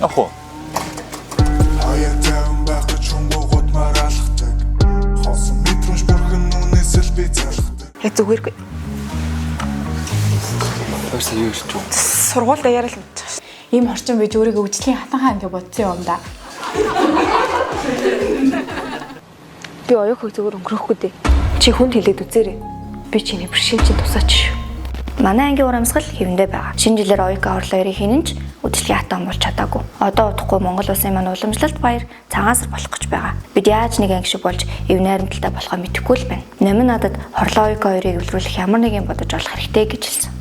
Ах уу. Аяатай байх чумгууд маралхдаг. Хосон метрош бүрхэн нүнээс л би зархдаг. Яг зүгээргүй. Өөрсдөө юу гэж юу? Сургууль даяараа л мэдчихэж шээ. Ийм орчин биж өөрийгөө үжлэгийн хатанхаа ингэ бодсон юм да. Би оюухыг зөвөр өнгөрөхгүй дээ. Чи хүнд хэлээд үзээрэй. Би чиний бэршин чинь тусаач шүү. Манай ангийн урамсгал хэвэндээ байгаа. Шинэ жилээр оюука хорлоо 2-ыг хийнэ ч үдшилгийн хатан болж чадаагүй. Одоо удахгүй Монгол улсын маань уламжлалт баяр цагаансар болох гэж байгаа. Бид яаж нэг анги шиг болж эв найрамдалтай болохоо мэдэхгүй л байна. Нэмэн надад хорлоо оюука 2-ыг эвлэрүүлэх ямар нэг юм бодож олох хэрэгтэй гэж хэлсэн.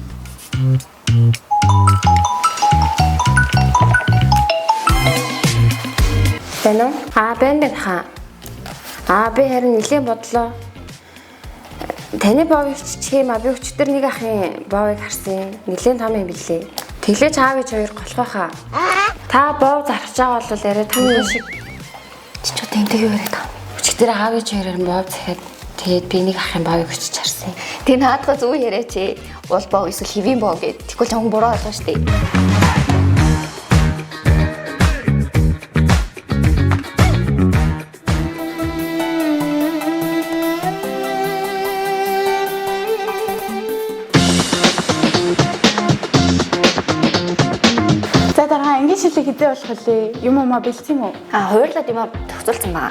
Байна уу? Байна хаа. Би харин нэлийн бодлоо. Таны боовыг чичгэм би өчтөр нэг ахын боовыг харсан. Нэлийн том юм билээ. Тэглэж аав гэж хоёр голхоо хаа. Та боов зархаж байгаа бол яриа таны шиг Чи ч одоо энтэйг юу яриад байгаа? өчтөр аав гэж хоёроор боов захиад тэгээд би нэг ахын боовыг өчөж харсан. Тэ наадгаа зүг яриач ээ. Уул боо эсвэл хэвийн боо гэд. Тэгвэл чамд буруу ойлгоо штэ. За дараа ангийн шилэг хэдэ болох вэ? Юм уу бэлдсэн юм уу? Хуурлаад юм төгсөлцсөн байгаа.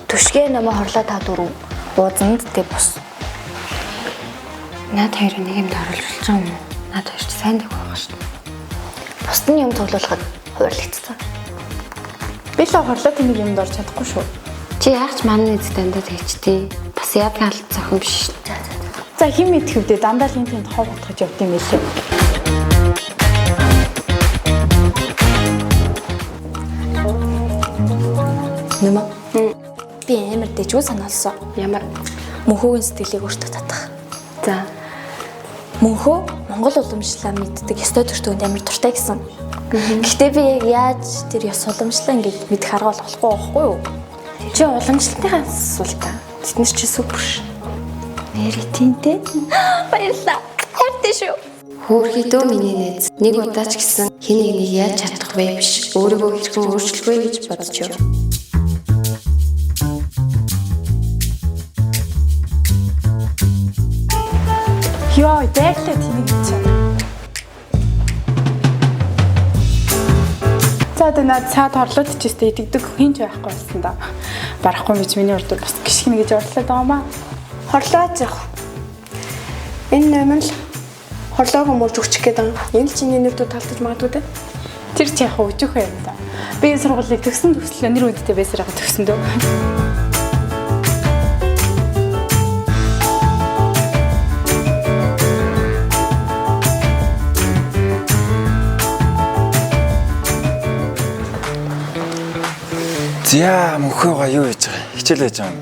Түшгээ намаа хорлоо та дөрөв. Уузанд тэ бус. Наад хоёр нэг юмд оруулж байгаа юм уу? Наад хоёр ч сайн дэг байгаа шүү дээ. Бусд нь юм цуглуулахад хуурлагдсан. Би л хорлоо тэмиг юмд орж чадахгүй шүү. Чи яах ч манай эзэд дандаа тэгчтэй. Бас яадаг алт зохин биш шүү дээ. За хэн мэд хэвдээ дандаа л энэ тэнд хов утгаж явд юм билээ. Нэмэ. Би амар дэжгүй санаалсан. Ямар Мөнхөөгийн сэтгэлийг өөртөө татах. за Мөнхөө Монгол уламжлалаа мэддэг ёстой төртөнд амар дуртай гэсэн. Гэхдээ би яг яаж тэр ёс уламжлалаа ингэж мэдэх арга болохгүй байхгүй юу? чи уламжлалтынхаа асуул та. Тэднэр чи супер ш. Нэр тэнтэй. Баярлалаа. Хайртай шүү. Хөөрхийдөө миний нээз. Нэг удаа ч гэсэн хэн нэгнийг яаж чадах вэ биш. Өөрийгөө хэрхэн өөрчлөх вэ гэж бодож юу. Йоо, дайглаа тэмиг чи. За одоо наад цаад хорлоод чижтэй идэгдэг хин ч байхгүй болсон да. Барахгүй мэж миний урд бас гიშгэнэ гэж орлоод байгаа маа. Хорлооч яах. Энэ нэмэл хорлоог өмөрж өгчих гээд байгаа. Энэ л чиний нэр дүү талтаж магадгүй дээ. Тэр ч яг өчөөхөө юм да. Би энэ сургуулийг төгсөн төслөө нэр үдтэй байсараа төгсөн дөө. За мөхөөгаа юу хийж байгаа? Хичээл байж байгаа юм.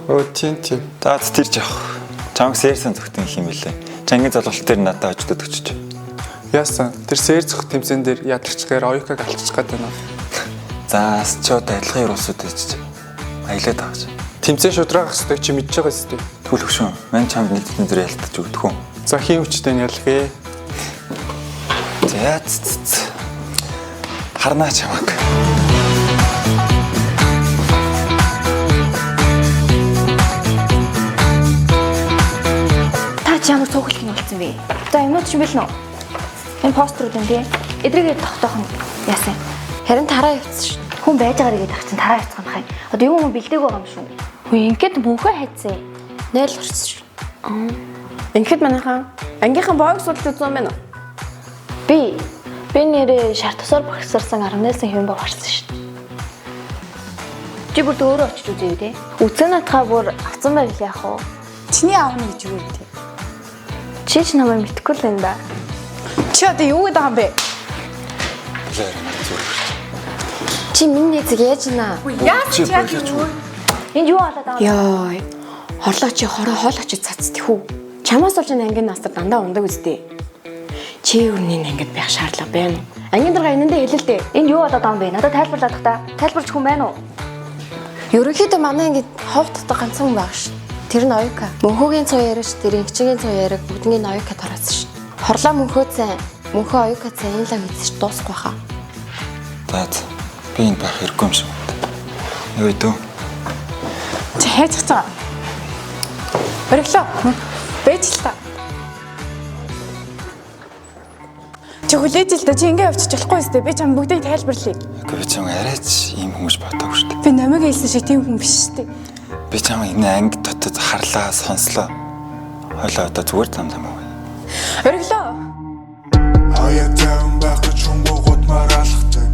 Өө тийм. За тэр жоох. Чамд сэрсэн зөвхөн юм билээ. Чангийн залгуулт дээр надад очдод өчөж. Яасан? Тэр сэр зөх тэмцэн дээр ядарчгаар оюукаг алчих гээд байна. За ч одоо адилхан юусууд ичж. Аялаад байгаа ч. Тэмцэн шудрагах хэвээр чи мэдж байгаа сте. Түл хөшөө. Мань чамд нийтэн зүрх ялтаж өгдөх үү? За хин хүчтэй нь ялгая. За харнаа чамаг. Ямар цуглах юм болсон бэ? За юмуд ч бэлнэ үү? Энэ постерууд энэ тий. Эдрийгээ тогтоох нь яасан? Харин тараа явцсан шүү. Хүн байж байгаагаа гээд ах чинь тараа явцгаах хай. Одоо юм бэлдээг байгаа юм шүү. Хөө ингээд мөнхөө хайцсан. 0 гарсан шүү. Ингээд манайхаа ангийнхан боог судалж үзсэн юм байна уу? Би нэрээ шар тосоор багсарсан 18 хэвэн боо харсан шүү. Чи бүр өөрөө очиж үзээ үү тий? Үзэн натхаа бүр авсан байл яах вэ? Чиний аав нь гэж юу вэ? Чи ч намайг мэдхгүй л энэ да. Чи одоо юу гэдэг юм бэ? Чи миний эзэг яаж наа? Яаж юу? Энд юу болоод байгаа? Йой. Хорлоо чи хороо хоол очиж цацдаг хүү. Чамаас болж ангийн настар дандаа ундаг үстэй. Чи өрний ангид байх шаардлага байна уу? Ангийн дурга энэндээ хэлэл дээ. Энд юу болоод байгаа юм бэ? Надад тайлбарлах та. Тайлбарч хүн байна уу? Ерөнхийдөө манай ангид хов дотор ганцхан хүн байгаа шүү. Тэр нь оюука. Мөнхөөгийн цоо яриач тэр инхчгийн цоо яриаг бүгднийг оюука тараасан шүү. Хорлоо мөнхөө цай, мөнхөө оюука цай энэ л мэдсэж дуусахгүй хаа. За би энд байх хэрэггүй юм шиг байна. Юу идв? Чи хайж байгаа. Өриглөө. Бэж л та. Чи хүлээж л да. Чи ингээ явчих болохгүй өстэй. Би чам бүгдийг тайлбарлая. Үгүй би чам арайч ийм хүмүүс бодоогүй шүү дээ. Би намайг хэлсэн шиг тийм хүн биш шүү дээ. Би чам энэ анги дотод харлаа, сонслоо. Хойлоо одоо зүгээр зам уу. Өриглөө. Хаяа таван байх гэж хунгууд маралхдаг.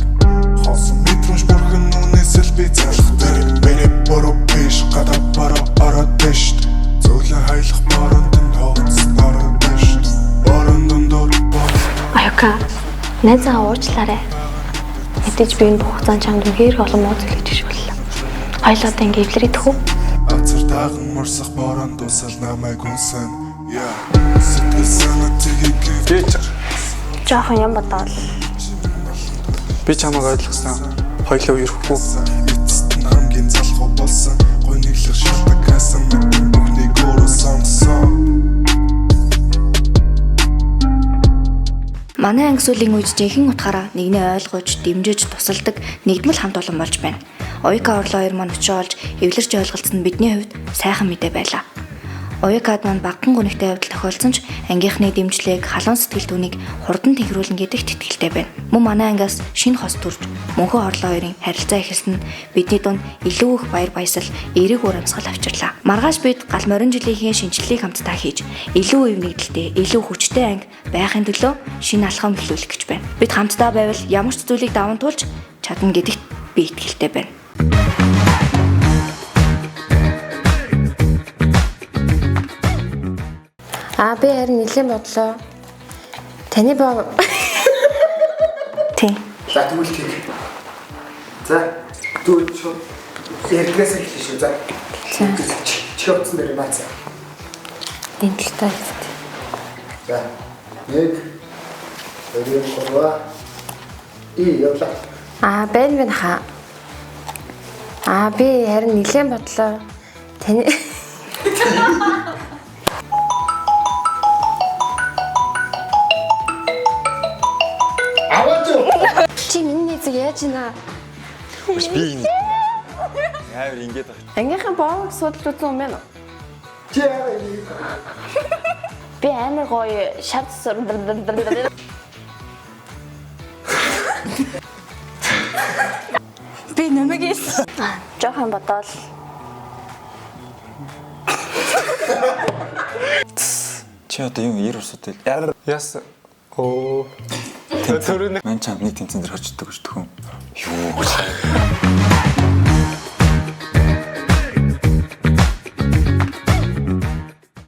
Хосон мэдрэмж бүрхэн үнээс л би залхдаг. Миний буруу биш гадаа бараа арадэш. Зөвлөн хаялах баруунд нь тооцсон арадэш. Баруунд дор Аюка, найзаа уучлаарай. Мэдээж би энэ хугацаанд чамд үнээр олон муу зүйл гэж боллоо. Хоёлоо тэ ингээ эвлэр идэх үү? Азар таган морсох баруунд тусал намайг үнсэн. Яа. Сэтгэл санаа тийг Гэж Жохон юм бодоол. би чамайг ойлгосон. Хоёлоо ирэхгүй. эцэст нь хамгийн залхуу болсон. Гойныглах шалтак хасан мэт бүхнийг өөрөө сонгосон. Манай анги сүлийн үед жинхэнэ утгаараа нэгнээ ойлгож, дэмжиж, тусалдаг нэгдмэл хамт олон болж байна. Оюка орлоо хоёр маань өчөө олж, эвлэрч ойлголцсон бидний хувьд сайхан мэдээ байлаа. Оюкад маань багахан гүнхтэй явдал тохиолдсон ч ангийнхны дэмжлэг, халуун сэтгэл түүнийг хурдан тэнхрүүлэн гэдэгт итгэлтэй байна. Мөн манай ангиас шинэ хос төрж, мөнхөн орлоо хоёрын харилцаа ихэлсэн нь бидний дунд илүү их баяр баясгал, эерэг үр амьсгал авчирлаа. Маргааш бид гал морин жилийн шинжилгээг хамтдаа хийж, илүү үе нэгдэлтэй, илүү хүчтэй анги байхын төлөө шинэ алхам эхлүүлэх гэж байна. Бид хамтдаа байвал ямар ч зүйлийг даван туулж чадна гэдэгт би итгэлтэй байна. Би харин нэлээд бодлоо. Таны боо Тийм. За тэгвэл тийм. За дүү чуу ярдгаас эхлэв шүү. За. Чи утсан дээр бац. дэнтэлтэй. За. 1 2 3 явлаа. Бэн хаа. Би харин нэлээд бодлоо. Таны чи миний нэзэг яаж ийна? Би энэ яавар ингэж байх. Ангийнхаа боог судалж үзсэн юм байна уу? Чи Би амар гоё шат сур. Би намайг хэлсэн. Жохон бодоол. Чи одоо юм ир усуудтай. Яс. Оо. Ман чам нэг тэнцэн дээр очдог гэж төхөн. Юу